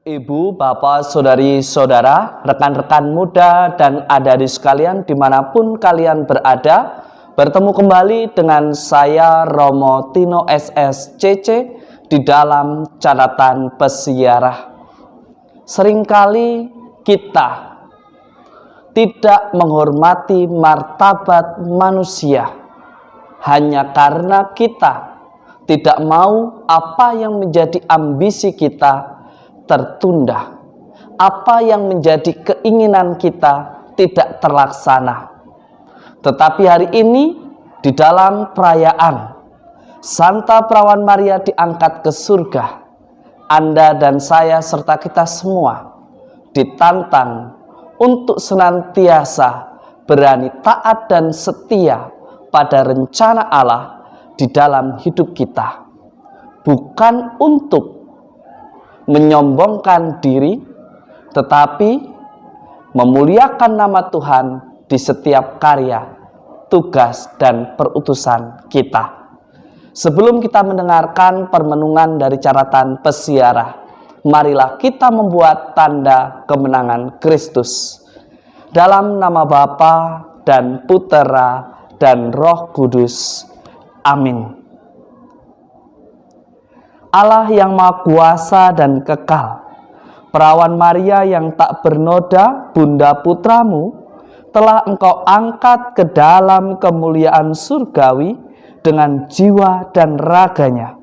Ibu, bapak, saudari, saudara, rekan-rekan muda dan adik-adik sekalian dimanapun kalian berada, bertemu kembali dengan saya Romo Tino SSCC di dalam catatan peziarah. Seringkali kita tidak menghormati martabat manusia hanya karena kita tidak mau apa yang menjadi ambisi kita tertunda, apa yang menjadi keinginan kita tidak terlaksana. Tetapi hari ini di dalam perayaan Santa Perawan Maria diangkat ke surga, Anda dan saya serta kita semua ditantang untuk senantiasa berani taat dan setia pada rencana Allah di dalam hidup kita, bukan untuk menyombongkan diri, tetapi memuliakan nama Tuhan di setiap karya, tugas, dan perutusan kita. Sebelum kita mendengarkan permenungan dari catatan peziarah, marilah kita membuat tanda kemenangan Kristus. Dalam nama Bapa dan Putera dan Roh Kudus. Amin. Allah yang Maha Kuasa dan kekal, Perawan Maria yang tak bernoda, Bunda Putramu, telah Engkau angkat ke dalam kemuliaan surgawi dengan jiwa dan raganya.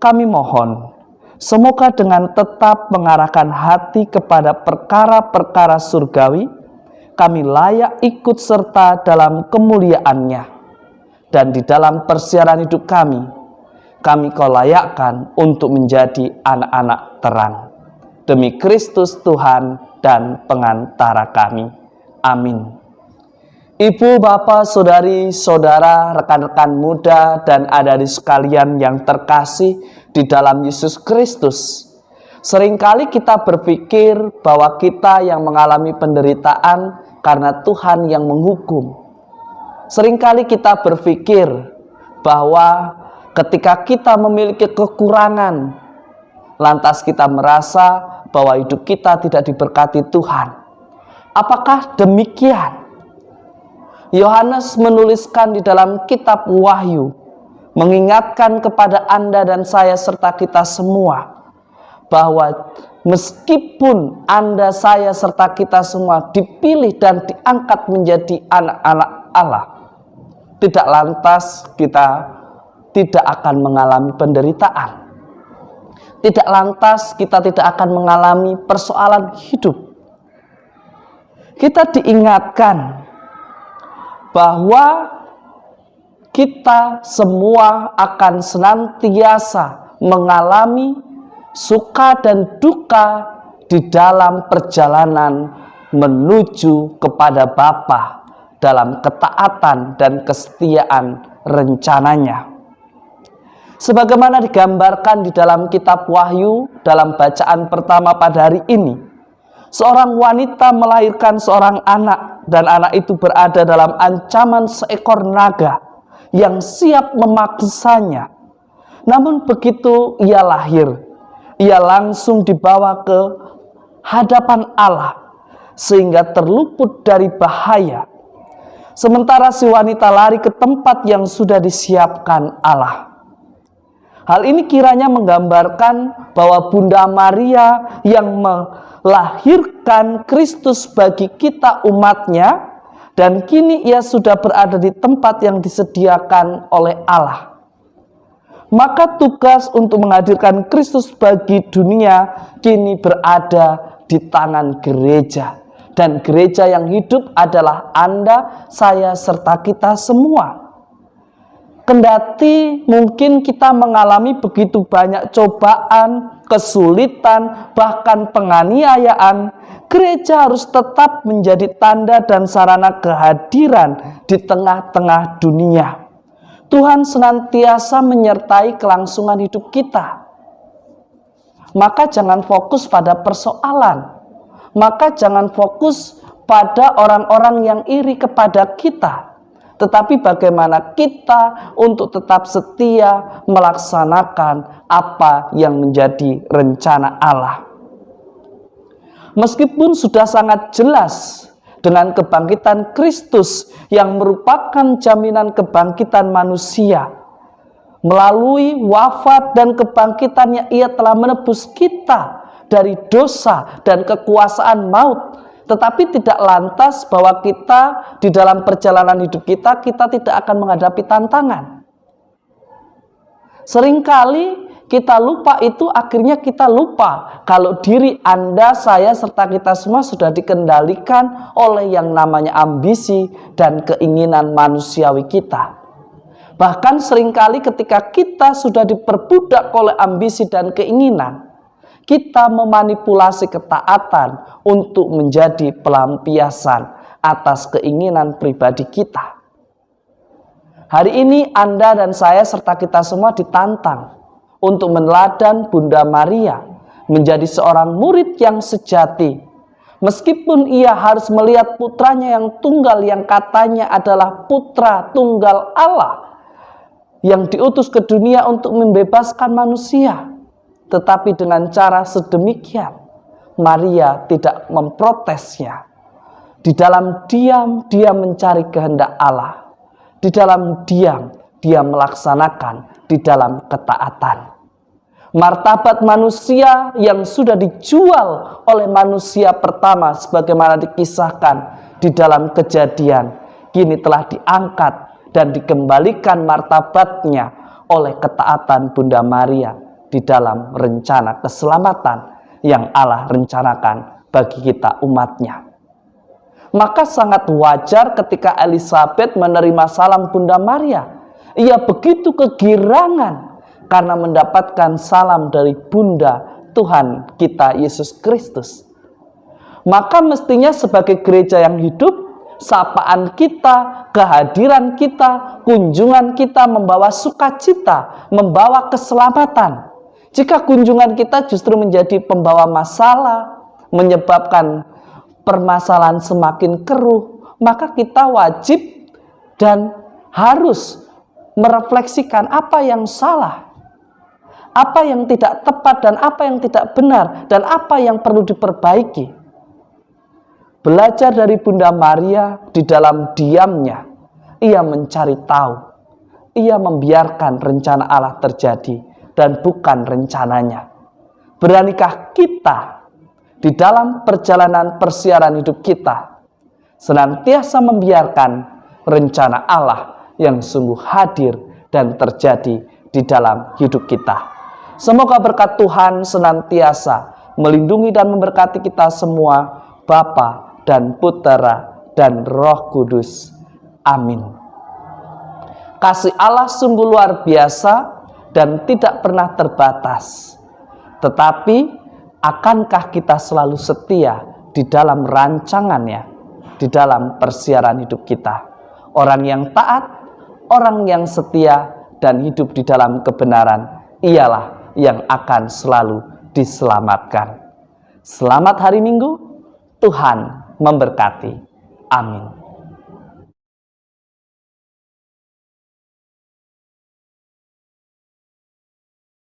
Kami mohon, semoga dengan tetap mengarahkan hati kepada perkara-perkara surgawi, kami layak ikut serta dalam kemuliaannya. Dan di dalam persiaran hidup kami Kau layakkan untuk menjadi anak-anak terang. Demi Kristus Tuhan dan pengantara kami. Amin. Ibu, bapak, saudari, saudara, rekan-rekan muda, dan adik-adik sekalian yang terkasih di dalam Yesus Kristus. Seringkali kita berpikir bahwa kita yang mengalami penderitaan karena Tuhan yang menghukum. Seringkali kita berpikir bahwa ketika kita memiliki kekurangan, lantas kita merasa bahwa hidup kita tidak diberkati Tuhan. Apakah demikian? Yohanes menuliskan di dalam kitab Wahyu, mengingatkan kepada Anda dan saya serta kita semua, bahwa meskipun Anda, saya serta kita semua dipilih dan diangkat menjadi anak-anak Allah, tidak lantas kita tidak akan mengalami penderitaan. Tidak lantas kita tidak akan mengalami persoalan hidup. Kita diingatkan bahwa kita semua akan senantiasa mengalami suka dan duka di dalam perjalanan menuju kepada Bapa dalam ketaatan dan kesetiaan rencananya. Sebagaimana digambarkan di dalam kitab Wahyu dalam bacaan pertama pada hari ini, seorang wanita melahirkan seorang anak dan anak itu berada dalam ancaman seekor naga yang siap memaksanya. Namun begitu ia lahir, ia langsung dibawa ke hadapan Allah sehingga terluput dari bahaya. Sementara si wanita lari ke tempat yang sudah disiapkan Allah. Hal ini kiranya menggambarkan bahwa Bunda Maria yang melahirkan Kristus bagi kita umatnya, dan kini ia sudah berada di tempat yang disediakan oleh Allah. Maka tugas untuk menghadirkan Kristus bagi dunia kini berada di tangan gereja. Dan gereja yang hidup adalah Anda, saya, serta kita semua. Kendati mungkin kita mengalami begitu banyak cobaan, kesulitan, bahkan penganiayaan, gereja harus tetap menjadi tanda dan sarana kehadiran di tengah-tengah dunia. Tuhan senantiasa menyertai kelangsungan hidup kita. Maka jangan fokus pada persoalan. Maka jangan fokus pada orang-orang yang iri kepada kita. Tetapi bagaimana kita untuk tetap setia melaksanakan apa yang menjadi rencana Allah. Meskipun sudah sangat jelas dengan kebangkitan Kristus yang merupakan jaminan kebangkitan manusia, melalui wafat dan kebangkitannya ia telah menebus kita dari dosa dan kekuasaan maut. Tetapi tidak lantas bahwa kita di dalam perjalanan hidup kita tidak akan menghadapi tantangan. Seringkali kita lupa itu, akhirnya kita lupa kalau diri Anda, saya, serta kita semua sudah dikendalikan oleh yang namanya ambisi dan keinginan manusiawi kita. Bahkan seringkali ketika kita sudah diperbudak oleh ambisi dan keinginan, kita memanipulasi ketaatan untuk menjadi pelampiasan atas keinginan pribadi kita. Hari ini Anda dan saya serta kita semua ditantang untuk meneladani Bunda Maria menjadi seorang murid yang sejati. Meskipun ia harus melihat putranya yang tunggal yang katanya adalah putra tunggal Allah yang diutus ke dunia untuk membebaskan manusia. Tetapi dengan cara sedemikian, Maria tidak memprotesnya. Di dalam diam, dia mencari kehendak Allah. Di dalam diam, dia melaksanakan di dalam ketaatan. Martabat manusia yang sudah dijual oleh manusia pertama sebagaimana dikisahkan di dalam Kejadian, kini telah diangkat dan dikembalikan martabatnya oleh ketaatan Bunda Maria di dalam rencana keselamatan yang Allah rencanakan bagi kita umatnya. Maka sangat wajar ketika Elizabeth menerima salam Bunda Maria. Ia begitu kegirangan karena mendapatkan salam dari Bunda Tuhan kita Yesus Kristus. Maka mestinya sebagai gereja yang hidup, sapaan kita, kehadiran kita, kunjungan kita membawa sukacita, membawa keselamatan. Jika kunjungan kita justru menjadi pembawa masalah, menyebabkan permasalahan semakin keruh, maka kita wajib dan harus merefleksikan apa yang salah, apa yang tidak tepat dan apa yang tidak benar, dan apa yang perlu diperbaiki. Belajar dari Bunda Maria di dalam diamnya, ia mencari tahu, ia membiarkan rencana Allah terjadi dan bukan rencananya. Beranikah kita di dalam perjalanan persiaran hidup kita senantiasa membiarkan rencana Allah yang sungguh hadir dan terjadi di dalam hidup kita? Semoga berkat Tuhan senantiasa melindungi dan memberkati kita semua, Bapa dan Putera dan Roh Kudus. Amin. Kasih Allah sungguh luar biasa dan tidak pernah terbatas. Tetapi akankah kita selalu setia di dalam rancangannya, di dalam persiaran hidup kita? Orang yang taat, orang yang setia dan hidup di dalam kebenaran, ialah yang akan selalu diselamatkan. Selamat hari Minggu, Tuhan memberkati. Amin.